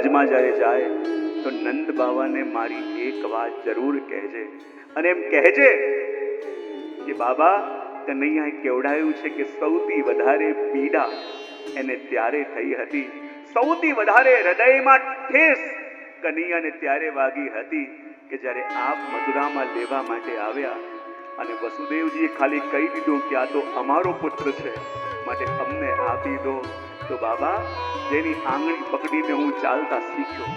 વજમાં જ્યારે જાય તો નંદ બાવાને મારી એક વાત જરૂર કહેજે, અને એમ કહેજે કે બાબા કનૈયાએ કેવડાયું છે કે સૌથી વધારે પીડા એને ત્યારે થઈ હતી, સૌથી વધારે હૃદયમાં ઠેસ કનૈયાને ત્યારે વાગી હતી કે જ્યારે આપ મથુરામાં લેવા માટે આવ્યા અને વસુદેવજીએ ખાલી કહી દીધું કે આ તો અમારો પુત્ર છે, માટે અમને આપી દો. તો બાબા જેની આંગળી પકડીને હું ચાલતા શીખ્યો,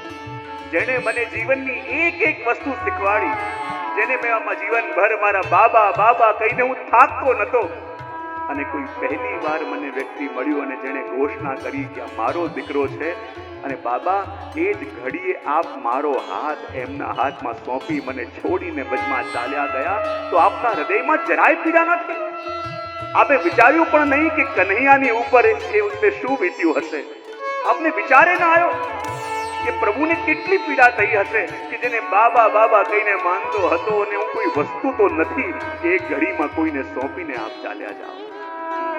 જેને મને જીવનની એક એક વસ્તુ શીખવાડી, જેને મેં જીવનભર મારા બાબા બાબા કહીને હું થાકતો નતો, અને કોઈ પહેલી વાર મને વ્યક્તિ મળ્યું અને જેણે ઘોષણા કરી કે આ મારો દીકરો છે, અને બાબા એ જ ઘડીએ આપ મારો હાથ એમના હાથમાં સોંપી મને છોડીને વચમાં ચાલ્યા ગયા, તો આપના હૃદયમાં જરાય પીડા નથી? આપે વિચાર્યું પણ નહીં કે કન્હૈયાની ઉપર એ વખતે શું વીત્યું હશે? આપને વિચારે ના આવ્યો કે પ્રભુને કેટલી પીડા થઈ હશે કે જેને બાબા બાબા કહીને માનતો હતો, અને હું કોઈ વસ્તુ તો નથી કે એક ઘડીમાં કોઈને સોંપીને આપ ચાલ્યા જાઓ.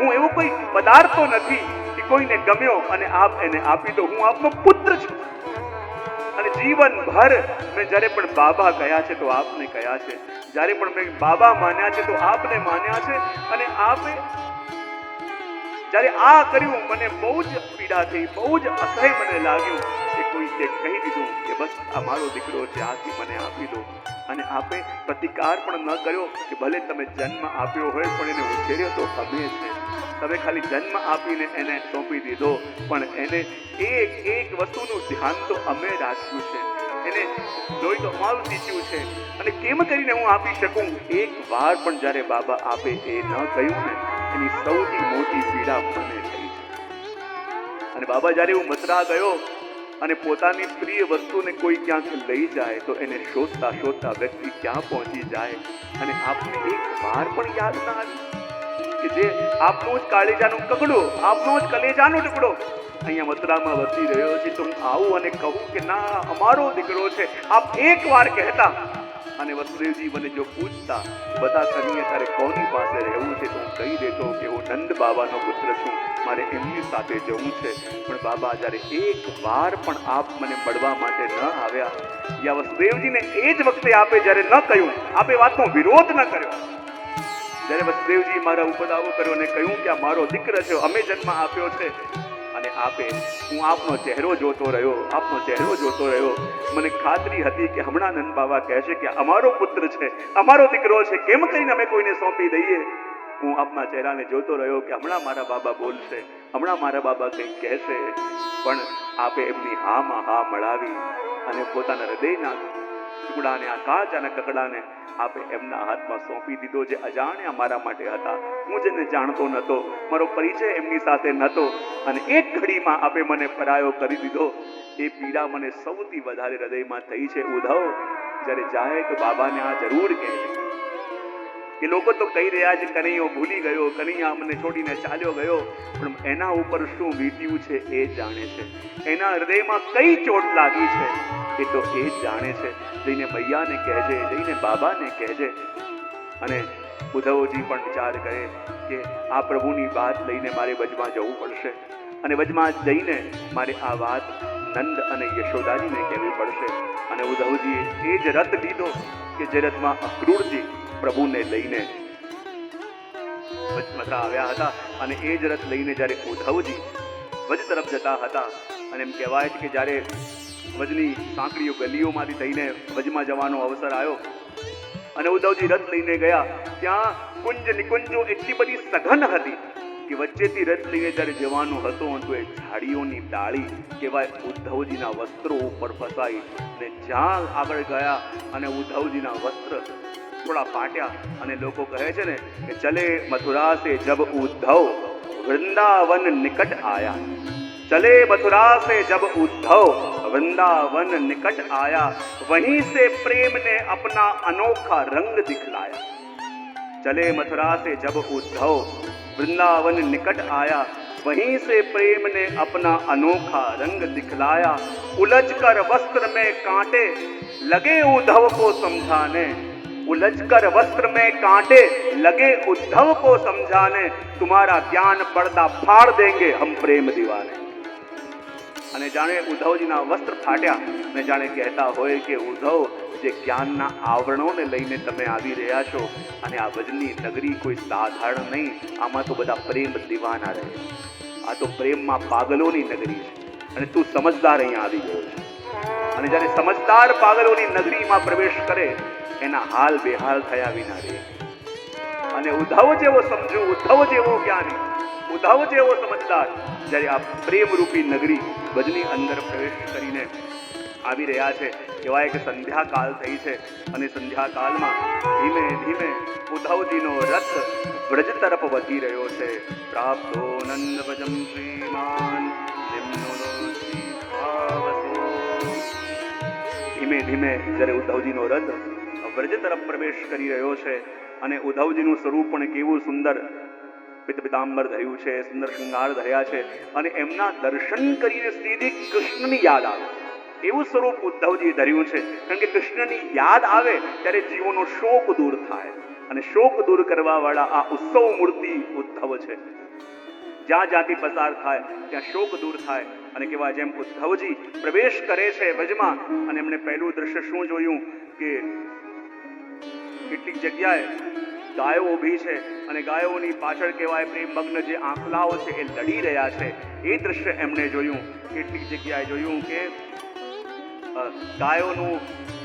હું એવો કોઈ પદાર્થ તો નથી કે કોઈને ગમ્યો અને આપ એને આપી દો. હું આપનો પુત્ર છું, અને જીવનભર મેં જ્યારે પણ બાબા કહ્યા છે તો આપને કહ્યા છે, જ્યારે પણ મેં બાબા માન્યા છે તો આપને માન્યા છે, અને આપે જ્યારે આ કર્યું મને બહુ જ પીડા થઈ, બહુ જ અસહ્ય મને લાગ્યું કે કોઈ કહી દીધું કે બસ આ મારો દીકરો છે, આથી મને આપી દો. અને આપે પ્રતિકાર પણ ન કર્યો કે ભલે તમે જન્મ આપ્યો હોય પણ એને ઉછેર્યો તો અમે છે, તમે ખાલી જન્મ આપીને એને સોંપી દીધો, પણ એને એક એક વસ્તુનું ધ્યાન તો અમે રાખ્યું છે, એને લોહી તો અમારું દીધું છે, અને કેમ કરીને હું આપી શકું? એક વાર પણ જ્યારે બાબા આપે એ ન કહ્યું ને, એની સૌથી મોટી પીડા મને થઈ છે. અને બાબા જ્યારે હું મથુરા ગયો અને પોતાની પ્રિય વસ્તુને કોઈ ક્યાંક લઈ જાય તો એને શોધતા શોધતા વ્યક્તિ ક્યાં પહોંચી જાય, અને આપને એક વાર પણ યાદ ના આવ્યું કે જે આપનો જ કાળીજાનો કકડો, આપનો જ કલેજાનો ટુકડો અહીંયા મથુરામાં વસી રહ્યો છે, તો હું આવું અને કહું કે ના અમારો દીકરો છે, આપ એક વાર કહેતા. અને વસુદેવજી મને જો પૂછતા બતા કનૈયા તારે કોની પાસે રહેવું છે, તો હું કહી દેતો કે હું નંદ બાબાનો પુત્ર છું, મારે એમની સાથે જવું છે. પણ બાબા જ્યારે એક વાર પણ આપ મને મળવા માટે ન આવ્યા, યા વસુદેવજીને એ જ વખતે આપે જ્યારે ન કહ્યું, આપે વાતનો વિરોધ ન કર્યો, જ્યારે વસુદેવજી મારા ઉપર દાવો કર્યો અને કહ્યું કે આ મારો દીકરો છે, અમે જન્મ આપ્યો છે, અને આપે હું આપનો ચહેરો જોતો રહ્યો, આપનો ચહેરો જોતો રહ્યો, મને ખાતરી હતી કે હમણાં નંદ બાબા કહેશે કે અમારો પુત્ર છે, અમારો દીકરો છે, કેમ કરીને અમે કોઈને સોંપી દઈએ? હું આપના ચહેરાને જોતો રહ્યો કે હમણાં મારા બાબા બોલશે, હમણાં મારા બાબા કંઈક કહેશે, પણ આપે એમની હામાં હા મળાવી અને પોતાના હૃદયના ટુકડાને, આ કાળજાના કકડાને આપે એમના હાથમાં સોંપી દીધો, જે અજાણ્યા મારા માટે હતા. હું જેને જાણતો નહોતો, મારો પરિચય એમની સાથે નહોતો, અને એક ઘડીમાં આપે મને પરાયો કરી દીધો. એ પીડા મને સૌથી વધારે હૃદયમાં થઈ છે. ઉદ્ધવ જ્યારે જાય તો બાબાને આ જરૂર કહેજે કે લોકો તો કહી રહ્યા છે કનૈયો ભૂલી ગયો, કનૈયા અમને છોડીને ચાલ્યો ગયો, પણ એના ઉપર શું વીત્યું છે એ જાણે છે, એના હૃદયમાં કઈ ચોટ લાગી છે એ તો એ જ જાણે છે. જઈને મૈયાને કહેજે, જઈને બાબાને કહેજે. અને ઉદ્ધવજી પણ વિચાર કરે કે આ પ્રભુની વાત લઈને મારે વજમાં જવું પડશે, અને વજમાં જઈને મારે આ વાત નંદ અને યશોદાજીને કહેવી પડશે. અને ઉદ્ધવજીએ એ જ રથ લીધો કે જે રથમાં અક્રૂરજી પ્રભુને લઈને મથુરા આવ્યા હતા, અને એ જ રથ લઈને જ્યારે ઉદ્ધવજી વજ તરફ જતા હતા, અને એમ કહેવાય છે કે જ્યારે વજની સાંકડીઓ ગલીઓમાંથી થઈને વજમાં જવાનો અવસર આવ્યો અને ઉદ્ધવજી રથ લઈને ગયા, ત્યાં કુંજ નિકુંજો એટલી બધી સઘન હતી કે વચ્ચેથી રથ લઈને જ્યારે જવાનું હતું તો એ ઝાડીઓની ડાળી કહેવાય ઉદ્ધવજીના વસ્ત્રો ઉપર ફસાઈ, અને જ્યાં આગળ ગયા અને ઉદ્ધવજીના વસ્ત્ર થોડા ફાટ્યા, અને લોકો કહે છે ને કે ચલે મથુરા સે જબ ઉદ્ધવ વૃંદાવન નિકટ આયા, चले मथुरा से जब उद्धव वृंदावन निकट आया, वहीं से प्रेम ने अपना अनोखा रंग दिखलाया. चले मथुरा से जब उद्धव वृंदावन निकट आया, वहीं से प्रेम ने अपना अनोखा रंग दिखलाया. उलझ कर वस्त्र में कांटे लगे उद्धव को समझाने, उलझ कर वस्त्र में कांटे लगे उद्धव को समझाने, तुम्हारा ज्ञान पर्दा फाड़ देंगे हम प्रेम दीवाने. અને જાણે ઉદ્ધવજીના વસ્ત્ર ફાટ્યા અને જાણે કહેતા હોય કે ઉદ્ધવ, જે જ્ઞાનના આવરણોને લઈને તમે આવી રહ્યા છો, અને આ વજની નગરી કોઈ સાધારણ નહીં, આમાં તો બધા પ્રેમ દીવાના રહે, આ તો પ્રેમમાં પાગલોની નગરી છે, અને તું સમજદાર અહીંયા આવી ગયો છે. અને જ્યારે સમજદાર પાગલોની નગરીમાં પ્રવેશ કરે એના હાલ બેહાલ થયા વિના રહે. અને ઉદ્ધવ જેવો સમજુ, ઉદ્ધવ જેવો જ્ઞાની, ઉદ્ધવ જેવો સમજદાર જ્યારે આ પ્રેમરૂપી નગરી વજની અંદર પ્રવેશ કરીને આવી રહ્યા છે. કહેવાય કે સંધ્યાકાળ થઈ છે, અને સંધ્યાકાળમાં ધીમે ધીમે ઉદ્ધવજીનો રથ વ્રજ તરફ વધી રહ્યો છે. પ્રાપ્તો નંદ ભજમ શ્રીમાન ધીમે ધીમે જ્યારે ઉદ્ધવજીનો રથ વ્રજ તરફ પ્રવેશ કરી રહ્યો છે, અને ઉદ્ધવજીનું સ્વરૂપ પણ કેવું સુંદર પિતાંબર ધર્યું છે, સુંદર શૃંગાર ધર્યા છે, અને એમના દર્શન કરીને સીધી કૃષ્ણની યાદ આવે એવું સ્વરૂપ ઉદ્ધવજી ધર્યું છે. કારણ કે કૃષ્ણની યાદ આવે ત્યારે જીવોનો શોક દૂર થાય, અને શોક દૂર કરવા વાળા આ ઉત્સવ મૂર્તિ ઉદ્ધવ છે. જ્યાં જ્યાંથી પસાર થાય ત્યાં શોક દૂર થાય. અને કેવા જેમ ઉદ્ધવજી પ્રવેશ કરે છે વ્રજમાં, અને એમણે પહેલું દ્રશ્ય શું જોયું કે કેટલીક જગ્યાએ ગાયો ઊભી છે, અને ગાયોની પાછળ કહેવાય પ્રેમમગ્ન જે આંખલાઓ છે એ લડી રહ્યા છે. એ દ્રશ્ય એમણે જોયું. કેટલીક જગ્યાએ જોયું કે ગાયોનું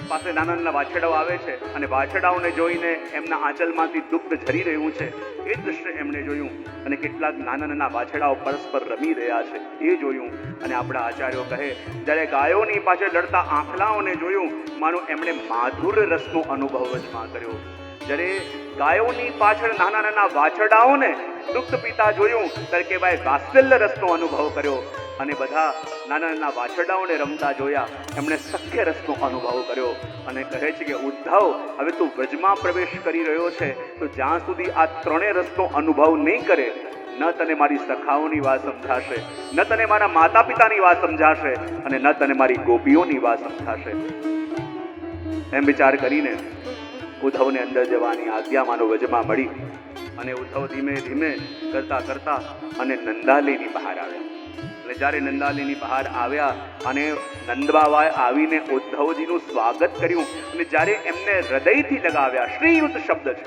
પાસે નાના નાના વાછરડાઓ આવે છે, અને વાછરડાઓને જોઈને એમના આંચલમાંથી દુગ્ધ ઝરી રહ્યું છે, એ દ્રશ્ય એમણે જોયું. અને કેટલાક નાના નાના વાછરડાઓ પરસ્પર રમી રહ્યા છે એ જોયું. અને આપણા આચાર્યો કહે, જ્યારે ગાયોની પાછળ લડતા આંખલાઓને જોયું, માનો એમણે માધુર રસનો અનુભવ વચમાં કર્યો. જ્યારે ગાયોની પાછળ નાના નાના વાછરડાઓને દુગ્ધ પીતા જોયું, ત્યારે કહેવાય વાત્સલ્ય રસનો અનુભવ કર્યો. અને બધા નાના નાના વાછરડાઓને રમતા જોયા, એમણે સખ્ય રસનો અનુભવ કર્યો. અને કહે છે કે ઉદ્ધવ, હવે તું વ્રજમાં પ્રવેશ કરી રહ્યો છે, તો જ્યાં સુધી આ ત્રણેય રસનો અનુભવ નહીં કરે, ન તને મારી સખાઓની વાત સમજાશે, ન તને મારા માતા પિતાની વાત સમજાશે, અને ન તને મારી ગોપીઓની વાત સમજાશે. એમ વિચાર કરીને ઉદ્ધવને અંદર જવાની આજ્ઞા માનો વ્રજમાં મળી. અને ઉદ્ધવ ધીમે ધીમે કરતા કરતા અને નંદાલીની બહાર આવ્યા. અને જ્યારે નંદાલીની બહાર આવ્યા અને નંદબાવાએ આવીને ઉદ્ધવજીનું સ્વાગત કર્યું, અને જ્યારે એમને હૃદયથી લગાવ્યા, શ્રીયુત શબ્દ છે,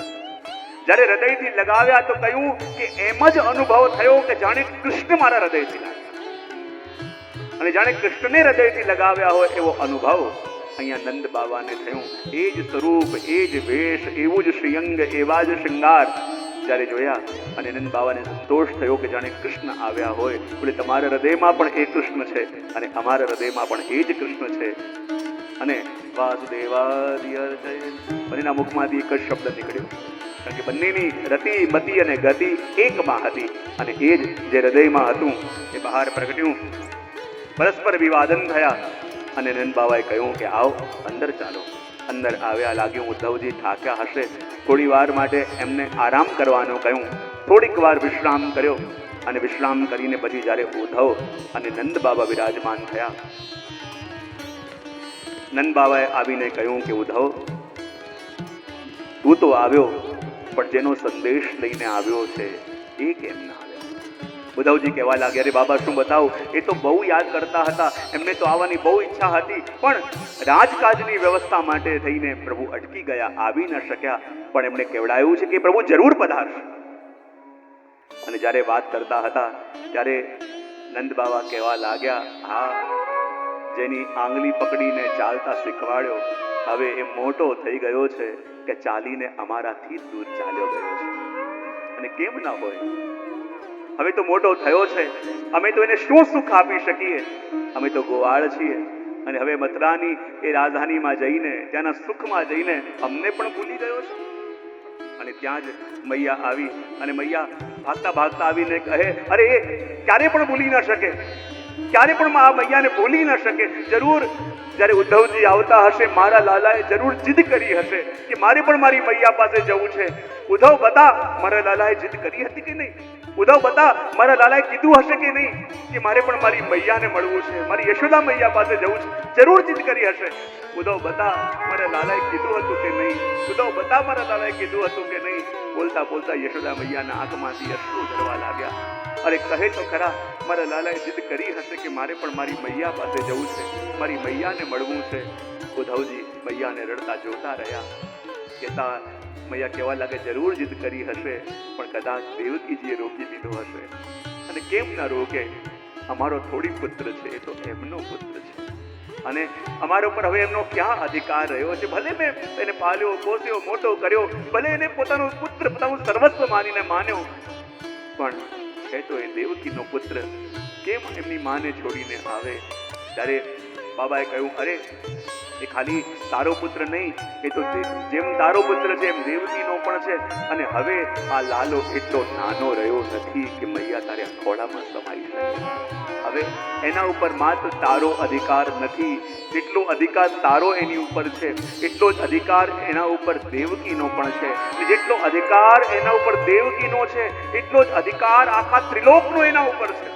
જ્યારે હૃદયથી લગાવ્યા તો કહ્યું કે એમ જ અનુભવ થયો કે જાણે કૃષ્ણ મારા હૃદયથી લાગ્યા. અને જાણે કૃષ્ણને હૃદયથી લગાવ્યા હોય એવો અનુભવ અહીંયા નંદ બાવાને થયું. એ જ સ્વરૂપ, એ જ વેશ, એવું જ શ્રીઅંગ, એવા જ શૃંગાર જ્યારે જોયા, અને નંદ બાવાને સંતોષ થયો કે જાણે કૃષ્ણ આવ્યા હોય. બોલે, તમારા હૃદયમાં પણ એ કૃષ્ણ છે, અને અમારા હૃદયમાં પણ એ જ કૃષ્ણ છે. અને વાસુદેવાદિ બંનેના મુખમાંથી એક જ શબ્દ નીકળ્યો. કારણ કે બંનેની રતિ, મતિ અને ગતિ એકમાં હતી, અને એ જ જે હૃદયમાં હતું એ બહાર પ્રગટ્યું. પરસ્પર વિવાદન થયા, અને નંદ બાવાએ કહ્યું કે આવો અંદર ચાલો. અંદર આવ્યા. લાગ્યું ઉદ્ધવજી થાક્યા હશે, થોડી વાર માટે એમને આરામ કરવાનું કહ્યું. થોડીક વાર વિશ્રામ કર્યો, અને વિશ્રામ કરીને પછી જ્યારે ઉદ્ધવ અને નંદ બાબા વિરાજમાન થયા, નંદ બાબાએ આવીને કહ્યું કે ઉદ્ધવ, તું તો આવ્યો, પણ જેનો સંદેશ લઈને આવ્યો છે એ કેમ ના આવ્યો? ઉદ્ધવજી કહેવા લાગ્યા, અરે બાબા શું બતાવું, એ તો બહુ યાદ કરતા હતા, એમને તો આવવાની બહુ ઈચ્છા હતી, પણ રાજકાજની વ્યવસ્થા માટે થઈને પ્રભુ અટકી ગયા, આવી ન શક્યા. પણ એમણે કહેવડાયું છે કે પ્રભુ જરૂર પધારશે. અને જ્યારે વાત કરતા હતા ત્યારે નંદ બાબા કહેવા લાગ્યા, હા, જેની આંગળી પકડીને ચાલતા શીખવાડ્યો, હવે એ મોટો થઈ ગયો છે કે ચાલીને અમારાથી દૂર ચાલ્યો ગયો છે. અને કેમ ના હોય, હવે તો મોટો થયો છે, અમે તો એને શું સુખ આપી શકીએ? અમે તો ગોવાળ છીએ, અને હવે મથુરાની એ રાજધાનીમાં જઈને, ત્યાંના સુખમાં જઈને અમને પણ ભૂલી ગયો છે. અને ત્યાં જ મૈયા આવી, અને મૈયા ભાગતા ભાગતા આવીને કહે, અરે એ ક્યારે પણ ભૂલી ન શકે, ક્યારે પણ આ મૈયાને ભૂલી ન શકે. જરૂર જ્યારે ઉદ્ધવજી આવતા હશે, મારા લાલાએ જરૂર જીદ કરી હશે કે મારે પણ મારી મૈયા પાસે જવું છે. ઉદ્ધવ બતા, મારા લાલાએ જીદ કરી હતી કે નહીં? ઉદ્ધવ બતા, મારા લાલાએ કીધું હશે કે નહીં કે મારે પણ મારી મૈયાને મળવું છે, મારી યશોદા મૈયા પાસે જવું છે? જરૂર જીદ કરી હશે. ઉદ્ધવ બતા, મારા લાલાએ કીધું હતું કે નહીં? ઉદ્ધવ બતા, મારા લાલાએ કીધું હતું કે નહીં? બોલતા બોલતા યશોદા મૈયાના આંખમાંથી અશ્રુ ઝરવા લાગ્યા. અરે કહે તો ખરા, મારા લાલાએ જીદ કરી હશે કે મારે પણ મારી મૈયા પાસે જવું છે, મારી મૈયાને મળવું છે. ઉદ્ધવજી મૈયાને રડતા જોતા રહ્યા. કહેતા મૈયા કહેવા લાગે, જરૂર જીદ કરી હશે, પણ કદાચ દેવકીજીએ રોકી દીધો હશે. અને કેમ ના રોકે? અમારો થોડી પુત્ર છે, એ તો એમનો પુત્ર છે, અને અમારા ઉપર હવે એમનો ક્યાં અધિકાર રહ્યો છે? ભલે મેં એને પાલ્યો, પોસ્યો, મોટો કર્યો, ભલે એને પોતાનો પુત્ર, પોતાનું સર્વસ્વ માનીને માન્યો, પણ છે તો એ દેવકીનો પુત્ર. કેમ એમની માને છોડીને આવે? ત્યારે બાબાએ કહ્યું, અરે એ ખાલી તારો પુત્ર નહીં, એ તો જેમ તારો પુત્ર છે એમ દેવકીનો પણ છે. અને હવે આ લાલો એટલો નાનો રહ્યો નથી કે મૈયા તારે ખોળામાં સમાઈ શકે. હવે એના ઉપર માત્ર તારો અધિકાર નથી, જેટલો અધિકાર તારો એની ઉપર છે એટલો જ અધિકાર એના ઉપર દેવકીનો પણ છે. જેટલો અધિકાર એના ઉપર દેવકીનો છે એટલો જ અધિકાર આખા ત્રિલોકનો એના ઉપર છે.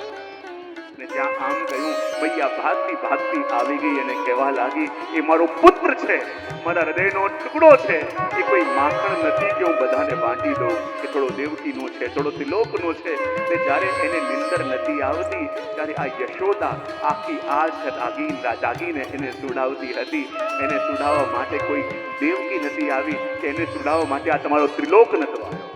ને જ્યાં આમ કહ્યું, મૈયા ભાગતી ભાગતી આવી ગઈ અને કહેવા લાગી, એ મારો પુત્ર છે, મારા હૃદયનો ટુકડો છે, એ કોઈ માખણ નથી કે હું બધાને બાંટી દઉં. એ થોડો દેવકીનો છે, થોડો ત્રિલોકનો છે. ને જ્યારે એને નિંદર નથી આવતી ત્યારે આ યશોદા આખી જાગીને એને સુડાવતી હતી. એને સુડાવવા માટે કોઈ દેવકી નથી આવી કે એને સુડાવવા માટે આ તમારો ત્રિલોક નતો આવ્યો.